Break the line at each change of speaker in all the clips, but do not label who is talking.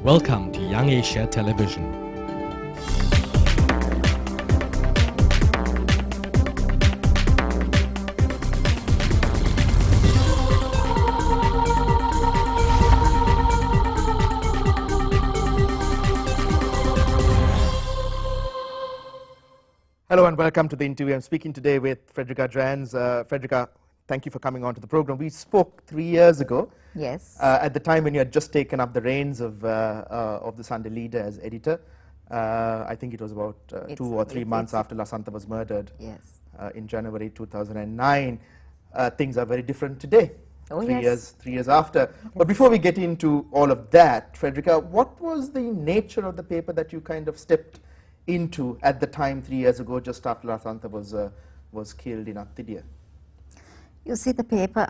Welcome to Young Asia Television.
Hello and welcome to the interview. I'm speaking today with Frederica Jansz. Frederica, thank you for coming on to the program. We spoke 3 years ago.
Yes.
At the time when you had just taken up the reins of the Sunday Leader as editor. I think it was about 2 or 3 months after Lasantha was murdered.
Yes.
In January 2009. Things are very different today.
Oh,
3
yes.
3 years after. But before we get into all of that, Frederica, what was the nature of the paper that you kind of stepped into at the time 3 years ago, just after Lasantha was killed in Athidia?
You see, the paper,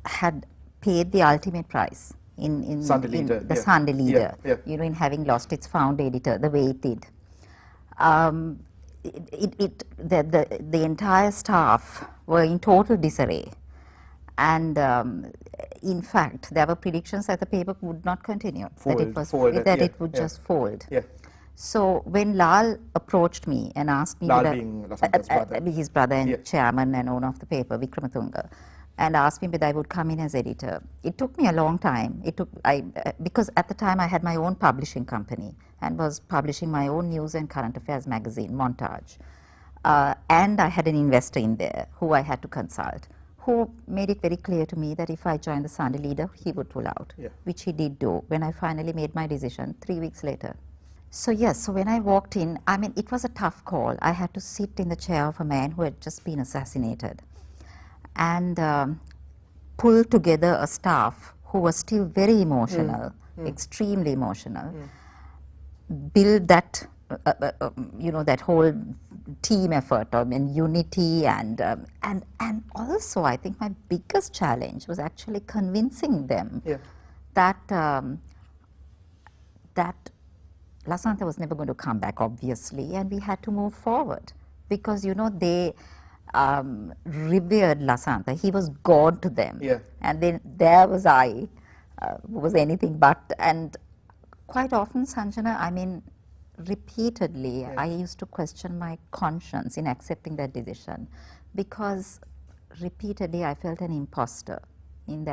had paid the ultimate price in
Sunday Leader,
the
yeah.
Sunday Leader,
Yeah.
in having lost its founder editor the way it did. The entire staff were in total disarray. And in fact, there were predictions that the paper would not continue, it would just fold.
Yeah.
So when Lal approached me and asked me,
Lal being Lasantha's brother.
his brother and
Yeah.
chairman and owner of the paper, Wickrematunges, and asked me whether I would come in as editor. It took me a long time. Because at the time I had my own publishing company and was publishing my own news and current affairs magazine, Montage. And I had an investor in there who I had to consult, who made it very clear to me that if I joined the Sunday Leader, he would pull out,
Yeah.
which he did do when I finally made my decision 3 weeks later. So yes, so when I walked in, it was a tough call. I had to sit in the chair of a man who had just been assassinated and pull together a staff who was still very emotional, extremely emotional, build that, that whole team effort, unity, and also I think my biggest challenge was actually convincing them that Lasantha was never going to come back, obviously, and we had to move forward because, they revered Lasantha. He was God to them.
Yeah.
And then there was I, who was anything but. And quite often, Sanjana, repeatedly, I used to question my conscience in accepting that decision because repeatedly I felt an imposter in that